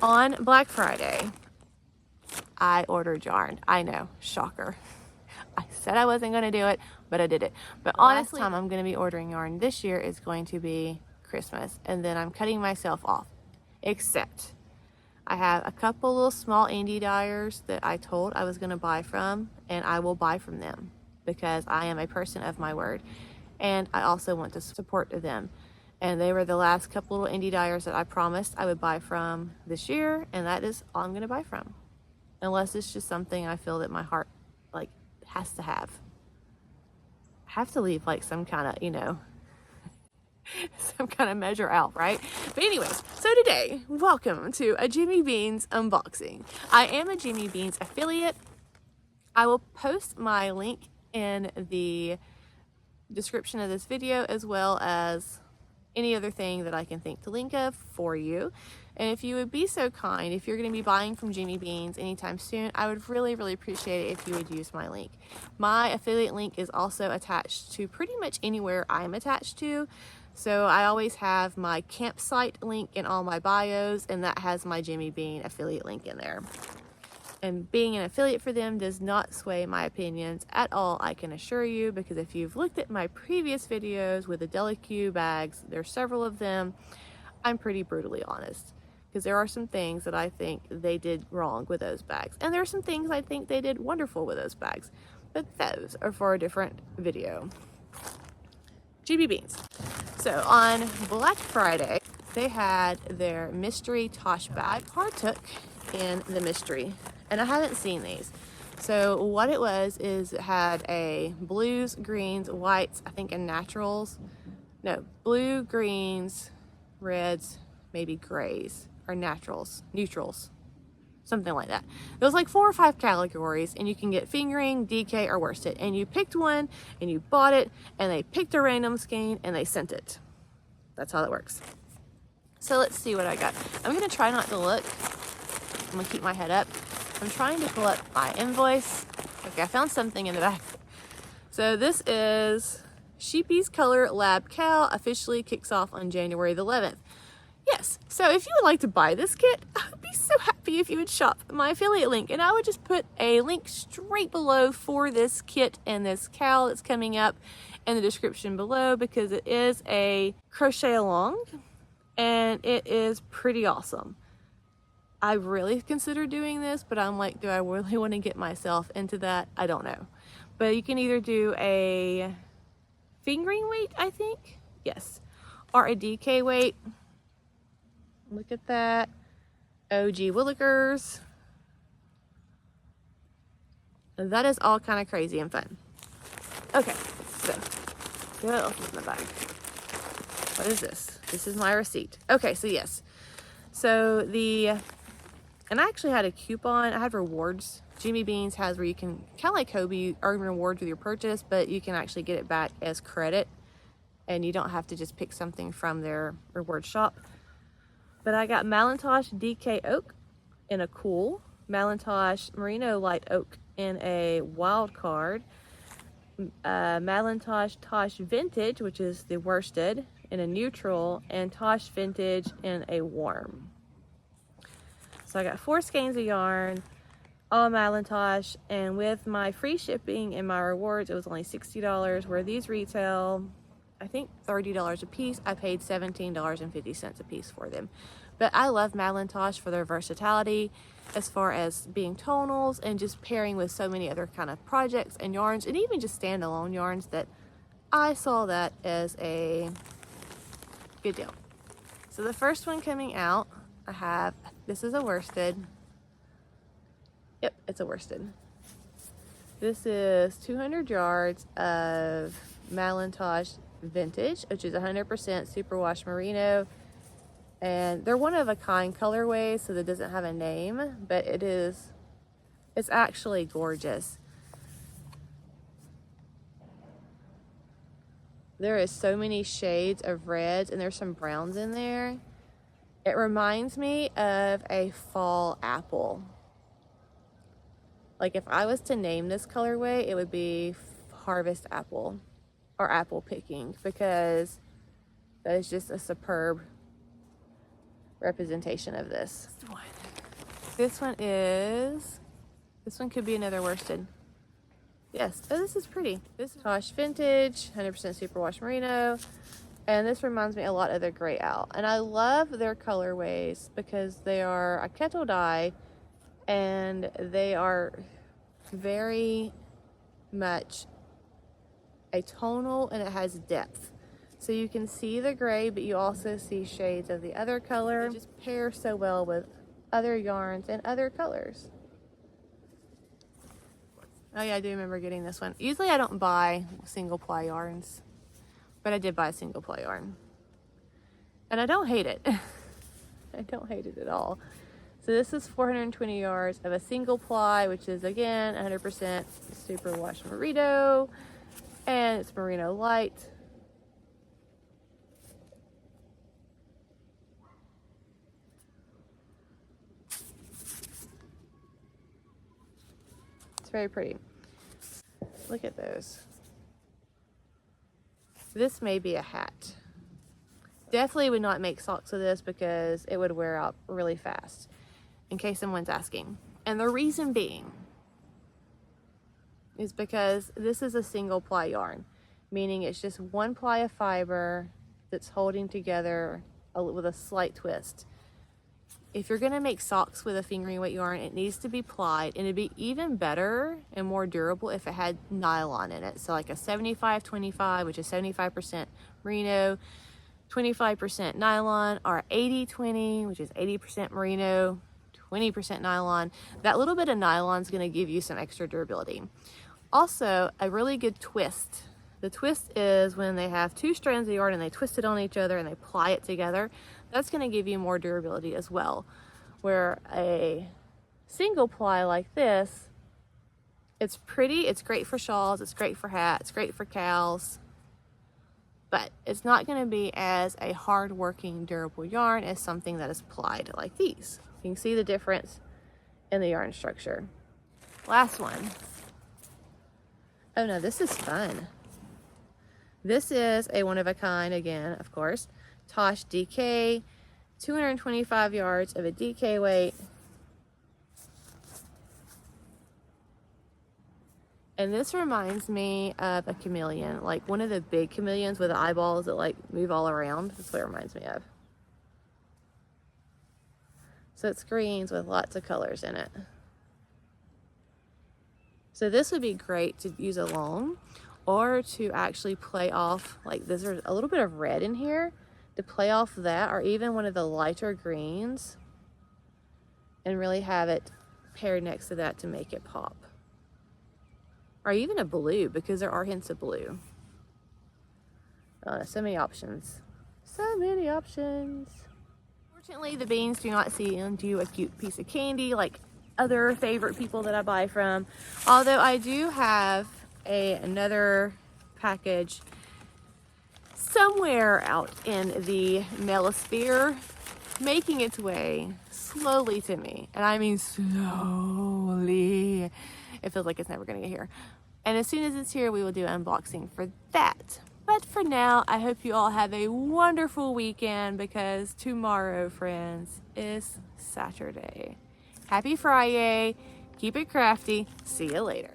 On Black Friday, I ordered yarn. I know, shocker. I said I wasn't going to do it, but I did it. But honestly, the last time I'm going to be ordering yarn this year is going to be Christmas, and then I'm cutting myself off. Except I have a couple little small indie dyers that I told I was going to buy from, and I will buy from them because I am a person of my word, and I also want to support them. And they were the last couple little indie dyers that I promised I would buy from this year, and that is all I'm going to buy from, unless it's just something I feel that my heart like has to have. I have to leave like some kind of, you know, some kind of measure out, right? But anyways, so today, welcome to a Jimmy Beans unboxing. I am a Jimmy Beans affiliate. I will post my link in the description of this video, as well as any other thing that I can think to link of for you. And if you would be so kind, if you're going to be buying from Jimmy Beans anytime soon, I would really appreciate it if you would use my link. My affiliate link is also attached to pretty much anywhere I'm attached to. So I always have my campsite link in all my bios, and that has my Jimmy Bean affiliate link in there. And being an affiliate for them does not sway my opinions at all, I can assure you, because if you've looked at my previous videos with the Delicu bags, there's several of them, I'm pretty brutally honest. Because there are some things that I think they did wrong with those bags. And there are some things I think they did wonderful with those bags. But those are for a different video. Jimmy Beans. So on Black Friday, they had their mystery Tosh bag. I partook in the mystery, and I haven't seen these. So what it was is it had a blues, greens, whites, I think, and naturals. No, blue, greens, reds, maybe grays, or neutrals, something like that. There was like 4 or 5 categories, and you can get fingering, DK, or worsted. And you picked one, and you bought it, and they picked a random skein, and they sent it. That's how that works. So let's see what I got. I'm gonna try not to look. I'm gonna keep my head up. I'm trying to pull up my invoice. Okay, I found something in the back. So this is Sheepy's Color Lab Cow, officially kicks off on January the 11th. Yes, so if you would like to buy this kit, I would be so happy if you would shop my affiliate link, and I would just put a link straight below for this kit and this cow that's coming up in the description below, because it is a crochet along and it is pretty awesome. I really considered doing this, but I'm like, do I really want to get myself into that? I don't know. But you can either do a fingering weight, I think, yes, or a DK weight. Look at that. OG Willikers. That is all kind of crazy and fun. Okay, so what else is in the bag? What is this? This is my receipt. Okay, so yes. So and I actually had a coupon. I had rewards. Jimmy Beans has where you can, kind of like Hobie, earn rewards with your purchase, but you can actually get it back as credit, and you don't have to just pick something from their reward shop. But I got Madeline Tosh DK Oak in a cool, Madeline Tosh Merino Light Oak in a wild card, Madeline Tosh Vintage, which is the worsted, in a neutral, and Tosh Vintage in a warm. So I got 4 skeins of yarn, all Madeline Tosh, and with my free shipping and my rewards, it was only $60, where these retail, I think, $30 a piece. I paid $17.50 a piece for them. But I love Madeline Tosh for their versatility as far as being tonals and just pairing with so many other kind of projects and yarns, and even just standalone yarns, that I saw that as a good deal. So the first one coming out, I have, this is a worsted. Yep, it's a worsted. This is 200 yards of Madeline Tosh Vintage, which is 100% superwash merino, and they're one of a kind colorways, so that doesn't have a name, but it's actually gorgeous. There is so many shades of reds, and there's some browns in there. It reminds me of a fall apple. Like if I was to name this colorway, it would be Harvest Apple or Apple Picking, because that is just a superb representation of this. This one could be another worsted. Yes, oh, this is pretty. This is Tosh Vintage, 100% superwash merino. And this reminds me a lot of their Gray Owl. And I love their colorways because they are a kettle dye and they are very much a tonal and it has depth. So you can see the gray, but you also see shades of the other color. It just pairs so well with other yarns and other colors. Oh yeah, I do remember getting this one. Usually I don't buy single ply yarns, but I did buy a single ply yarn. And I don't hate it. I don't hate it at all. So this is 420 yards of a single ply, which is again 100% superwash merino, and it's merino light. It's very pretty. Look at those. This may be a hat. Definitely would not make socks with this because it would wear out really fast, in case someone's asking. And the reason being is because this is a single ply yarn, meaning it's just one ply of fiber that's holding together with a slight twist. If you're gonna make socks with a fingering weight yarn, it needs to be plied, and it'd be even better and more durable if it had nylon in it. So like a 75-25, which is 75% merino, 25% nylon, or 80-20, which is 80% merino, 20% nylon. That little bit of nylon is gonna give you some extra durability. Also, a really good twist. The twist is when they have two strands of yarn and they twist it on each other and they ply it together. That's going to give you more durability as well. Where a single ply like this, it's pretty, it's great for shawls, it's great for hats, great for cows, but it's not going to be as a hard-working, durable yarn as something that is plied like these. You can see the difference in the yarn structure. Last one. Oh no, this is fun. This is a one-of-a-kind, again, of course, Tosh DK, 225 yards of a DK weight. And this reminds me of a chameleon, like one of the big chameleons with the eyeballs that like move all around. That's what it reminds me of. So it's greens with lots of colors in it. So this would be great to use alone, or to actually play off, like there's a little bit of red in here, to play off that, or even one of the lighter greens, and really have it paired next to that to make it pop. Or even a blue, because there are hints of blue. So many options. So many options. Fortunately, the beans do not see into a cute piece of candy like other favorite people that I buy from. Although I do have another package somewhere out in the mailosphere making its way slowly to me, and I mean slowly. It feels like it's never gonna get here, and as soon as it's here we will do an unboxing for that. But for now, I hope you all have a wonderful weekend, because tomorrow, friends, is Saturday. Happy Friday, keep it crafty, see you later.